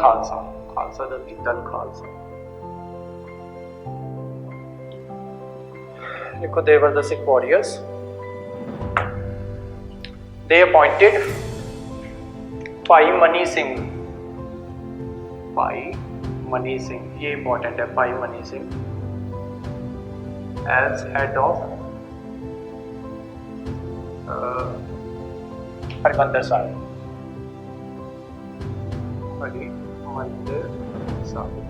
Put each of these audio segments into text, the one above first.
खालसा, खालसा दल नहीं, दल खालसा। देखो, they were the Sikh warriors. They appointed Bhai Mani Singh, Bhai Mani Singh, ये इंपॉर्टेंट है, Bhai Mani Singh as head of Harimandir Sahib, Harimandir Sahib.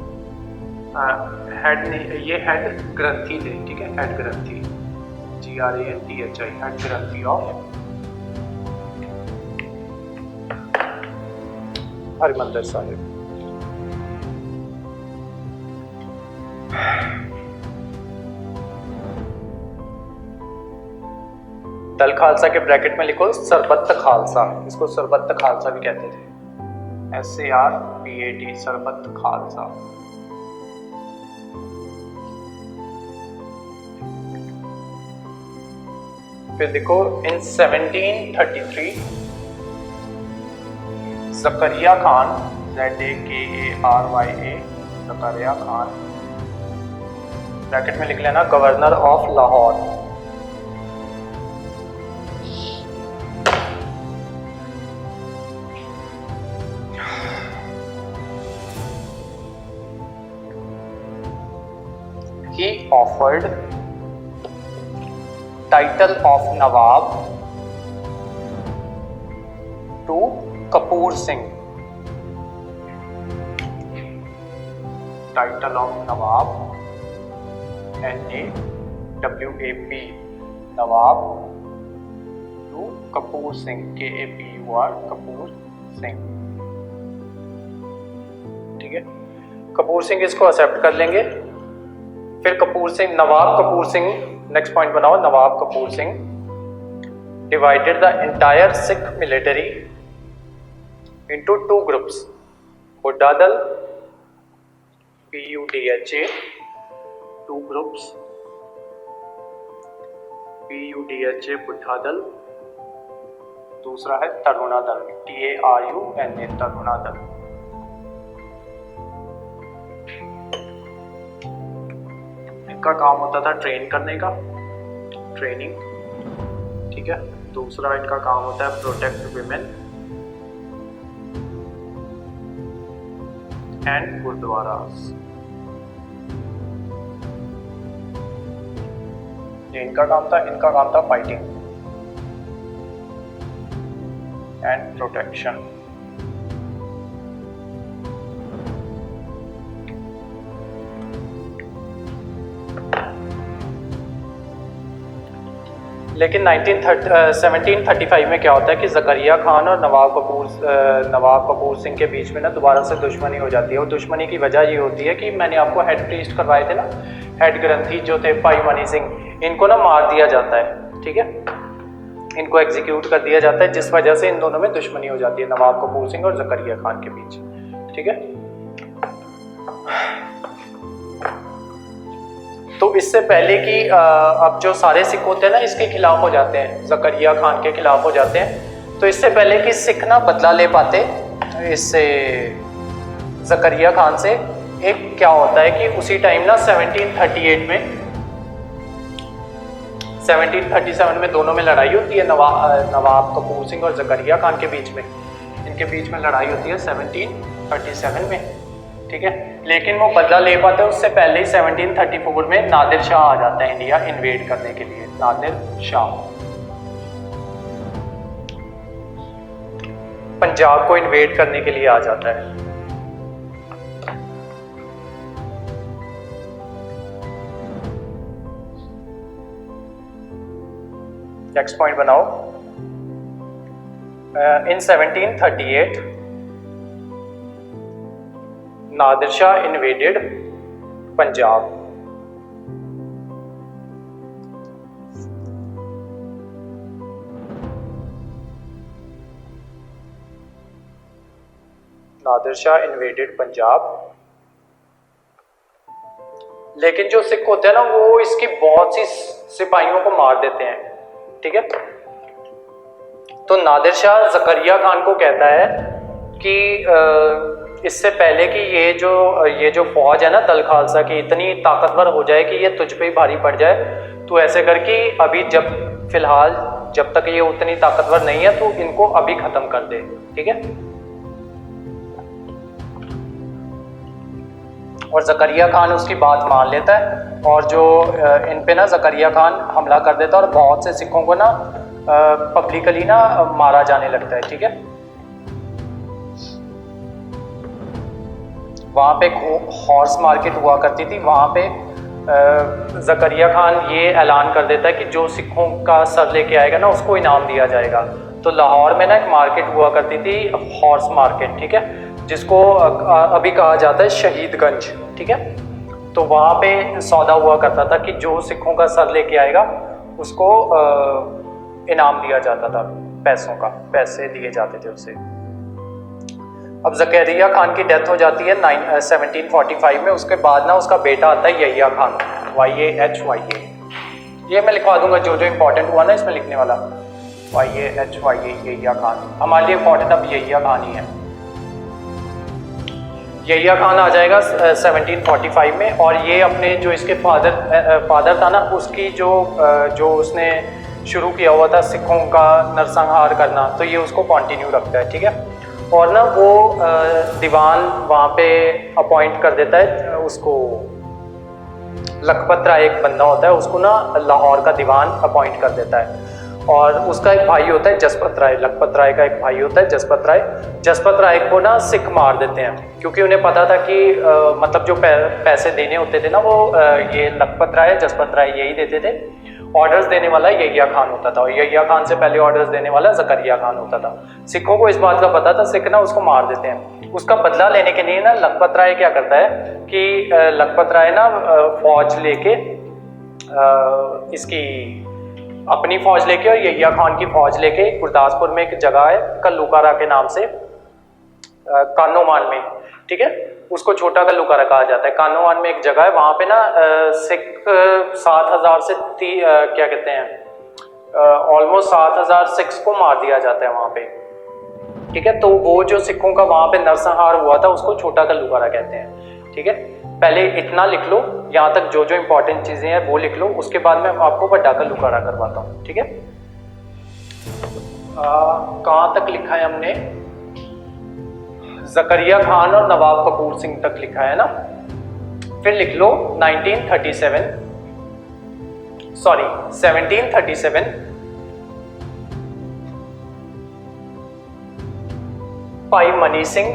Head नहीं, ये हेड ग्रंथी थे, ठीक है, head granthi, GRANTHI, head granthi of Harimandir Sahib. Dal Khalsa के ब्रैकेट में लिखो सरबत्त खालसा, इसको सरबत्त खालसा भी कहते थे, SARBAT, सरबत्त खालसा। फिर देखो, इन 1733 ज़करिया खान, ZAKARYA, ज़करिया खान, ब्रैकेट में लिख लेना, governor of Lahore, he offered title of Nawab to Kapoor Singh, title of Nawab, NAWAB, Nawab to Kapoor Singh, KAPUR, Kapoor Singh, ठीक है। कपूर सिंह इसको एक्सेप्ट कर लेंगे। फिर कपूर सिंह, नवाब कपूर सिंह, नेक्स्ट पॉइंट बनाओ, Nawab Kapur Singh divided the entire Sikh military into 2 groups, Budha Dal, BUDHA, 2 groups, BUDHA बुड्ढा दल, दूसरा है तरुणा दल, TARUNA, तरुणा दल। इनका काम होता था ट्रेन करने का, ट्रेनिंग, ठीक है। दूसरा इनका काम होता है प्रोटेक्ट विमेन एंड गुरुद्वारास, ये इनका काम था। इनका काम था फाइटिंग एंड प्रोटेक्शन। लेकिन 1735 में क्या होता है कि ज़करिया खान और नवाब कपूर सिंह के बीच में ना दोबारा से दुश्मनी हो जाती है। और दुश्मनी की वजह ये होती है कि मैंने आपको हेड प्रीस्ट करवाए थे ना, हेड ग्रंथी जो थे भाई मनी सिंह, इनको ना मार दिया जाता है, ठीक है, इनको एग्जीक्यूट कर दिया जाता है, जिस वजह से इन दोनों में दुश्मनी हो जाती है, नवाब कपूर सिंह और ज़करिया खान के बीच, ठीक है। तो इससे पहले कि अब जो सारे सिख होते हैं ना इसके खिलाफ हो जाते हैं, ज़करिया खान के खिलाफ हो जाते हैं, तो इससे पहले कि सिख ना बदला ले पाते इससे ज़करिया खान से, एक क्या होता है कि उसी टाइम ना 1738 में 1737 में दोनों में लड़ाई होती है, नवाब कपूर सिंह और ज़करिया खान के बीच में, इनके बीच में लड़ाई होती है 1737 में, ठीक है। लेकिन वो बदला ले पाते हैं उससे पहले ही 1734 में नादिर शाह आ जाता है इंडिया इन्वेड करने के लिए, नादिर शाह पंजाब को इन्वेड करने के लिए आ जाता है। नेक्स्ट पॉइंट बनाओ, इन 1738 नादिर शाह इन्वेडेड पंजाब। नादिर शाह इन्वेडेड पंजाब, लेकिन जो सिख होते हैं ना वो इसकी बहुत सी सिपाहियों को मार देते हैं, ठीक है। तो नादिर शाह ज़करिया खान को कहता है कि इससे पहले कि ये जो फौज है ना दल खालसा की इतनी ताकतवर हो जाए कि ये तुझ पे ही भारी पड़ जाए, तो ऐसे कर कि अभी जब फिलहाल जब तक ये उतनी ताकतवर नहीं है तो इनको अभी खत्म कर दे, ठीक है। और जकरिया खान उसकी बात मान लेता है और जो इन पे ना जकरिया खान हमला कर देता है और बहुत से सिखों को ना पब्लिकली ना मारा जाने लगता है, ठीक है। वहाँ पे हॉर्स मार्केट हुआ करती थी, वहाँ पे जकरिया खान ये ऐलान कर देता है कि जो सिखों का सर लेके आएगा ना उसको इनाम दिया जाएगा। तो लाहौर में ना एक मार्केट हुआ करती थी हॉर्स मार्केट, ठीक है, जिसको अभी कहा जाता है शहीदगंज, ठीक है। तो वहाँ पे सौदा हुआ करता था कि जो सिखों का सर लेके आएगा उसको इनाम दिया जाता था, पैसों का, पैसे दिए जाते थे उसे। अब जकरिया खान की डेथ हो जाती है 1745 में। उसके बाद ना उसका बेटा आता है यहिया खान, YAHYA। ये मैं लिखवा दूंगा जो जो इंपॉर्टेंट हुआ ना इसमें लिखने वाला, YAHYA, यहिया खान। हमारे लिए इंपॉर्टेंट अब यहिया खान ही है। यहिया खान आ जाएगा 1745 में, और ये अपने जो इसके फादर था ना उसकी जो उसने शुरू किया हुआ था सिखों का नरसंहार करना, तो ये उसको कंटिन्यू रखता है, ठीक है। और ना वो दीवान वहाँ पे अपॉइंट कर देता है उसको, लखपत राय एक बंदा होता है उसको ना लाहौर का दीवान अपॉइंट कर देता है। और उसका एक भाई होता है जसपत राय, लखपत राय का एक भाई होता है जसपत राय। जसपत राय को ना सिख मार देते हैं क्योंकि उन्हें पता था कि मतलब जो पैसे देने होते थे ना वो ये लखपत राय जसपत राय यही देते थे। ऑर्डर्स देने वाला यहिया खान होता था और यहिया खान से पहले ऑर्डर्स देने वाला जकरिया खान होता था। सिखों को इस बात का पता था, सिख ना उसको मार देते हैं। उसका बदला लेने के लिए ना लखपत राय क्या करता है कि लखपत राय ना फौज लेके इसकी अपनी फौज लेके और यहिया खान की फौज लेके गुरदासपुर में एक जगह है कल्लूकारा के नाम से, कानोमान में, ठीक है, उसको छोटा कल्लूकारा कहा जाता है। कानोमान में एक जगह है, वहाँ पे ना सिख 7,000 से क्या कहते हैं ऑलमोस्ट 7,000 सिख्स को मार दिया जाता है वहाँ पे, ठीक है। तो वो जो सिखों का वहाँ पे नरसंहार हुआ था उसको छोटा कल्लूकारा कहते हैं, ठीक है। पहले इतना लिख लो, यहाँ तक जो जो इंपॉर्टेंट चीजें हैं वो लिख लो, उसके बाद मैं आपको बड़ा कल्लूकारा करवाता हूँ, ठीक है। कहाँ तक लिखा है हमने? जकरिया खान और नवाब कपूर सिंह तक लिखा है ना। फिर लिख लो 1737 भाई मनी सिंह,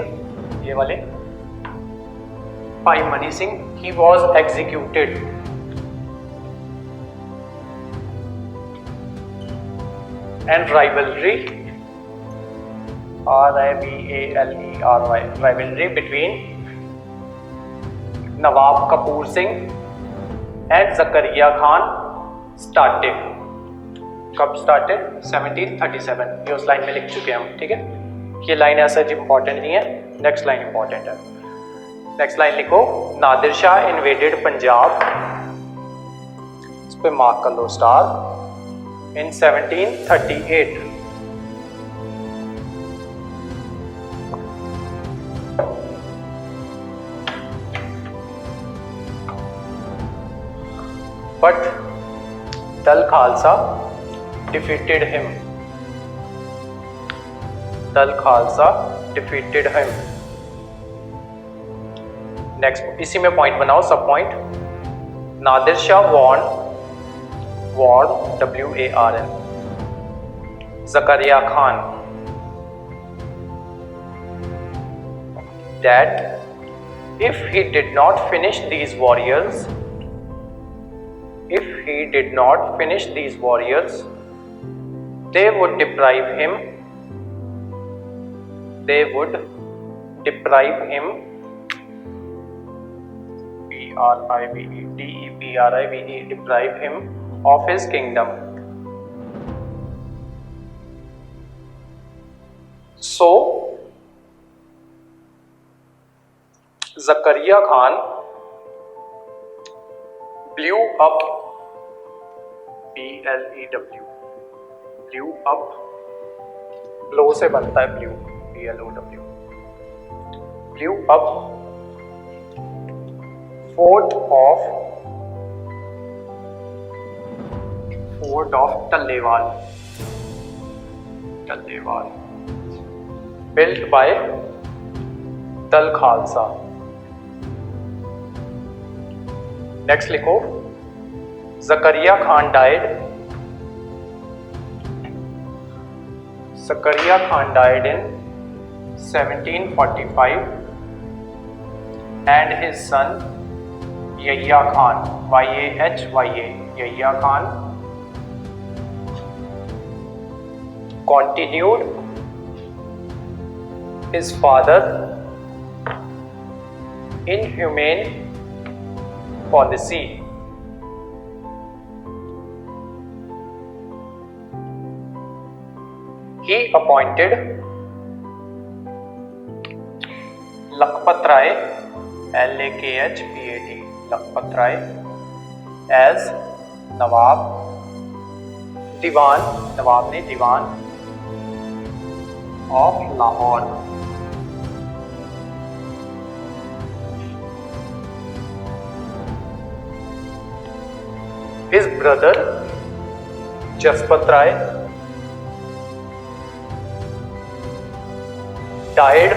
ये वाले Bhai Mani Singh, he was executed and rivalry, RIVALERY, rivalry between Nawab Kapur Singh and Zakariya Khan started. कब स्टार्टेड? 1737। ये उस लाइन में लिख चुके हैं हम, ठीक है। ये लाइन ऐसा इंपॉर्टेंट नहीं है, नेक्स्ट लाइन इंपॉर्टेंट है। नेक्स्ट लाइन लिखो, नादिर शाह इन्वेडेड पंजाब, इस पे मार्क कर लो star, in 1738। But Dal Khalsa defeated him. Dal Khalsa defeated him. Next, इसी में पॉइंट बनाओ, सब point. Nadir Shah warn WARN Zakariya Khan that if he did not finish these warriors, they would deprive him deprive him of his kingdom. So Zakaria Khan blew up, blew up, blow से बनता है blew, BLOW, blew up fort of Tallewal, built by Dal Khalsa. Next लिखो, Zakaria Khan died in 1745 and his son Yahya Khan, Yahya Khan continued his father inhumane policy. He appointed Lakhpat Rai, Lakhpat, Lakhpat Rai as Nawab, Diwan of Lahore. His brother Jaspat Rai died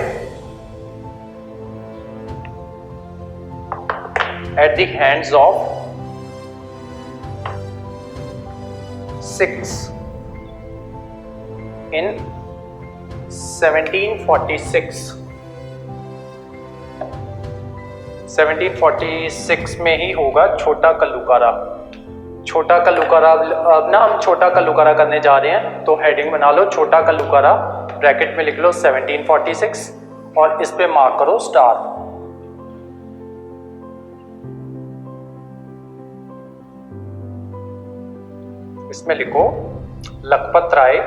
at the hands of Sikhs in 1746. 1746 में ही होगा छोटा कल्लूकारा। छोटा कल्लूकारा, अब ना हम छोटा कल्लूकारा करने जा रहे हैं, तो हेडिंग बना लो छोटा कल्लूकारा, ब्रैकेट में लिख लो 1746 और इस पे मार्क करो स्टार। इसमें लिखो लखपत राय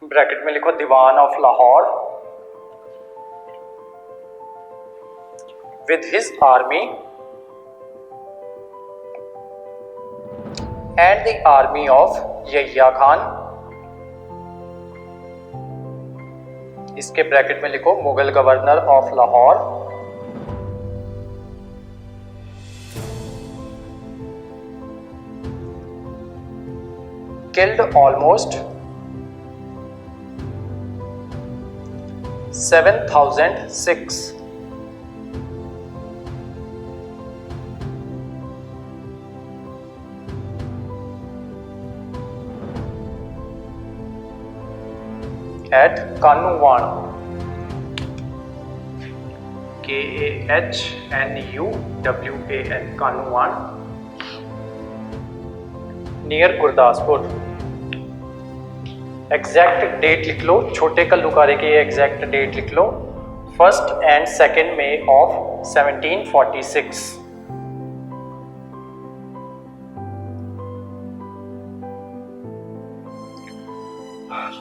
ब्रैकेट में लिखो दीवान of Lahore with his army and the army of Yahya Khan, इसके ब्रैकेट में लिखो Mughal governor of Lahore, killed almost 7,000 Sikhs at Kanuwan, K-A-H-N-U-W-A-N, Kanuwan, near Gurdaspur। Exact date लिख लो, छोटे कल्लूकारे की एग्जैक्ट डेट लिख लो, 1 and 2 May of 1746।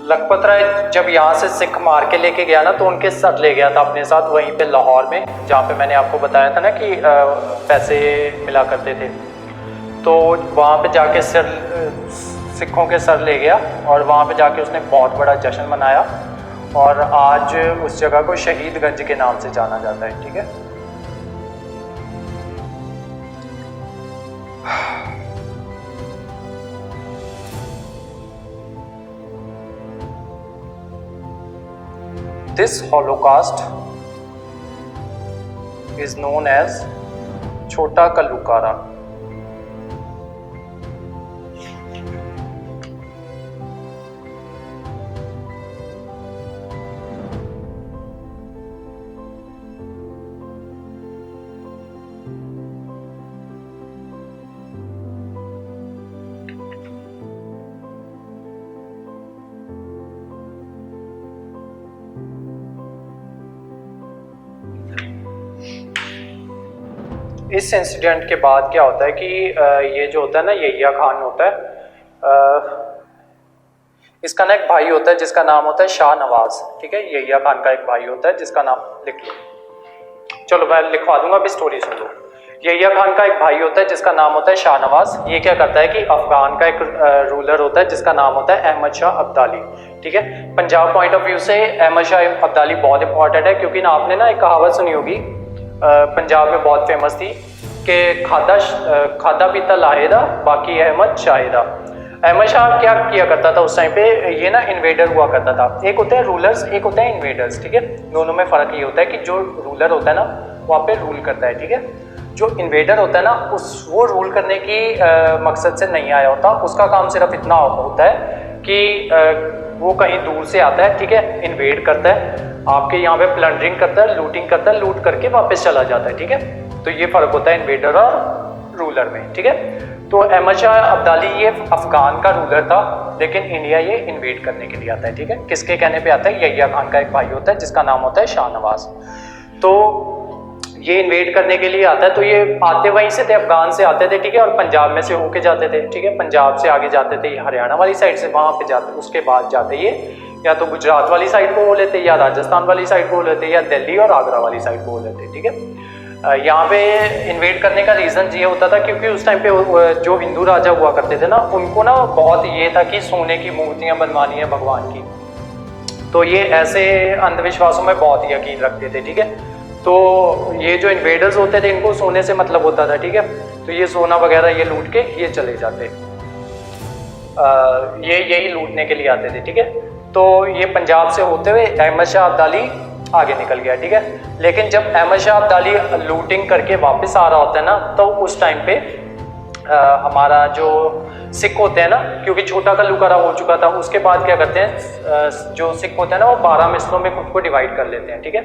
लखपत राय जब यहाँ से सिख मार के लेके गया ना, तो उनके सर ले गया था अपने साथ वहीं पे लाहौर में, जहाँ पे मैंने आपको बताया था ना कि पैसे मिला करते थे। तो वहाँ पे जाके सिखों के सर ले गया और वहाँ पे जाके उसने बहुत बड़ा जश्न मनाया और आज उस जगह को शहीदगंज के नाम से जाना जाता है। ठीक है, this holocaust is known as Chhota कल्लूकारा। इस इंसिडेंट के बाद क्या होता है कि ये जो होता है ना यहिया खान होता है, इसका ना एक भाई होता है जिसका नाम होता है शाह नवाज। ठीक है, यहिया खान का एक भाई होता है जिसका नाम लिख लो। चलो मैं लिखवा दूंगा, अभी स्टोरी सुन लो। यहिया खान का एक भाई होता है जिसका नाम होता है शाहनवाज। ये क्या करता है कि अफगान का एक रूलर होता है जिसका नाम होता है अहमद शाह अब्दाली। ठीक है, पंजाब पॉइंट ऑफ व्यू से अहमद शाह अब्दाली बहुत इंपॉर्टेंट है, क्योंकि ना आपने ना एक कहावत सुनी होगी पंजाब में बहुत फेमस थी कि खादा पीता लाहेदा बाकी अहमद शाहिदा। अहमद शाह क्या किया करता था उस टाइम पे, ये ना इन्वेडर हुआ करता था। एक होते हैं रूलर्स, एक होते हैं इन्वेडर्स। ठीक है, दोनों में फ़र्क ये होता है कि जो रूलर होता है ना वहाँ पे रूल करता है। ठीक है, जो इन्वेडर होता है ना वो रूल करने की मकसद से नहीं आया होता। उसका काम सिर्फ इतना होता है कि वो कहीं दूर से आता है, ठीक है, इन्वेड करता है, आपके यहाँ पे प्लंडरिंग करता है, लूटिंग करता है, लूट करके वापस चला जाता है। ठीक है, तो ये फ़र्क होता है इन्वेडर और रूलर में। ठीक है, तो अहमद शाह अब्दाली ये अफगान का रूलर था, लेकिन इंडिया ये इन्वेड करने के लिए आता है। ठीक है, किसके कहने पे आता है? यहिया खान का एक भाई होता है जिसका नाम होता है शाहनवाज। तो ये इन्वेड करने के लिए आता है, तो ये आते वहीं से थे, अफगान से आते थे। ठीक है, और पंजाब में से होके जाते थे। ठीक है, पंजाब से आगे जाते थे हरियाणा वाली साइड से, वहाँ पे जाते, उसके बाद जाते ये या तो गुजरात वाली साइड को हो लेते, या राजस्थान वाली साइड को हो लेते, या दिल्ली और आगरा वाली साइड को हो लेते। ठीक है, यहाँ पे इन्वेड करने का रीज़न ये होता था क्योंकि उस टाइम पे जो हिंदू राजा हुआ करते थे ना, उनको ना बहुत ये था कि सोने की मूर्तियाँ बनवानी है भगवान की, तो ये ऐसे अंधविश्वासों में बहुत यकीन रखते थे। ठीक है, तो ये जो इन्वेडर्स होते थे इनको सोने से मतलब होता था। ठीक है, तो ये सोना वगैरह ये लूट के ये चले जाते, ये यही लूटने के लिए आते थे। ठीक है, तो ये पंजाब से होते हुए अहमद शाह अब्दाली आगे निकल गया। ठीक है, लेकिन जब अहमद शाह अब्दाली लूटिंग करके वापस आ रहा होता है ना, तो उस टाइम पे हमारा जो सिख होते हैं ना, क्योंकि छोटा कल्लूकारा हो चुका था, उसके बाद क्या करते हैं जो सिख होते हैं ना वो 12 मिसलों में खुद को डिवाइड कर लेते हैं। ठीक है,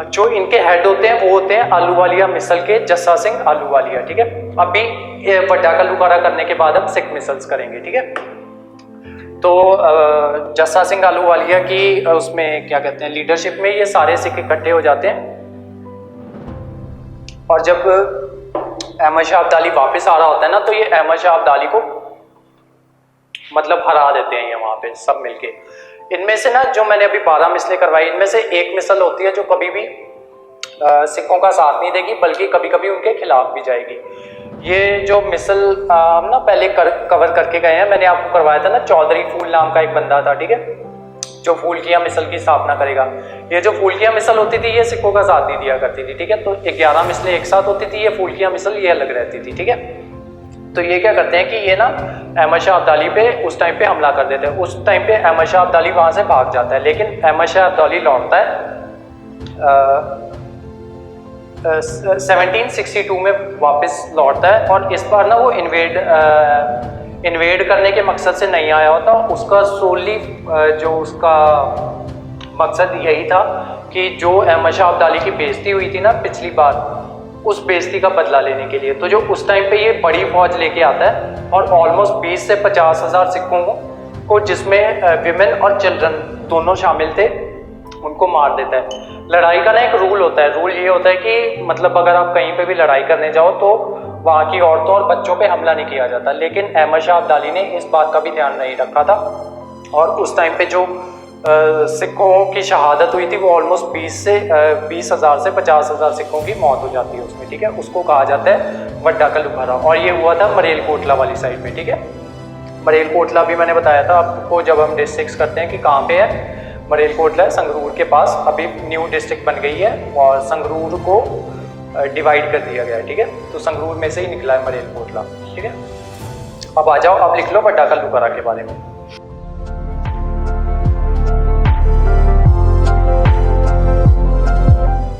जो इनके हेड होते हैं वो होते हैं आलूवालिया मिसल के जस्सा सिंह आलूवालिया। ठीक है, अभी बड़ा कल्लूकारा करने के बाद हम सिख मिसल्स करेंगे। ठीक है, तो जस्सा सिंह आलूवालिया की उसमें क्या कहते हैं लीडरशिप में ये सारे सिख इकट्ठे हो जाते हैं, और जब अहमद शाह अब्दाली वापस आ रहा होता है ना, तो ये अहमद शाह अब्दाली को मतलब हरा देते हैं ये वहाँ पे सब मिलके। इनमें से ना जो मैंने अभी 12 मिसलें करवाई, इनमें से एक मिसल होती है जो कभी भी सिखों का साथ नहीं देगी, बल्कि कभी कभी उनके खिलाफ भी जाएगी। ये जो मिसल हम ना पहले कवर करके गए हैं, मैंने आपको करवाया था ना, चौधरी फूल नाम का एक बंदा था। ठीक है, जो फूलकिया मिसल की स्थापना करेगा। ये जो फूलकिया मिसल होती थी ये सिखों का साथ नहीं दिया करती थी। ठीक है, तो 11 मिसलें एक साथ होती थी, ये फूलकिया मिसल ये अलग रहती थी। ठीक है, तो ये क्या करते हैं कि ये ना अहमद शाह अब्दाली पे उस टाइम पे हमला कर देते हैं। उस टाइम पे अहमद शाह अब्दाली वहाँ से भाग जाता है, लेकिन अहमद शाह अब्दाली लौटता है 1762 में वापस लौटता है, और इस बार ना वो इन्वेड करने के मकसद से नहीं आया होता। उसका सोली जो उसका मकसद यही था कि जो अहमद शाह अब्दाली की बेइज्जती हुई थी ना पिछली बार, उस बेइज्जती का बदला लेने के लिए। तो जो उस टाइम पे ये बड़ी फौज लेके आता है और ऑलमोस्ट 20 से 50 हज़ार सिखों को, जिसमें विमेन और चिल्ड्रन दोनों शामिल थे, उनको मार देता है। लड़ाई का ना एक रूल होता है, रूल ये होता है कि मतलब अगर आप कहीं पे भी लड़ाई करने जाओ तो वहाँ की औरतों और बच्चों पे हमला नहीं किया जाता, लेकिन अहमद शाह अब्दाली ने इस बात का भी ध्यान नहीं रखा था, और उस टाइम पे जो सिखों की शहादत हुई थी वो ऑलमोस्ट 20 हज़ार से 50 हज़ार सिखों की मौत हो जाती है उसमें। ठीक है, उसको कहा जाता है वड्डा कल्लूकारा, और ये हुआ था मरेलकोटला वाली साइड में। ठीक है, मरेलकोटला भी मैंने बताया था आपको जब हम डिस्ट्रिक्ट्स करते हैं कि कहाँ पे है। मरेलकोटला है संगरूर के पास, अभी न्यू डिस्ट्रिक्ट बन गई है, और संगरूर को डिवाइड कर दिया गया है। ठीक है, तो संगरूर में से ही निकला है मरेलकोटला। ठीक है, अब आ जाओ, अब लिख लो वड्डा कल्लूकारा के बारे में।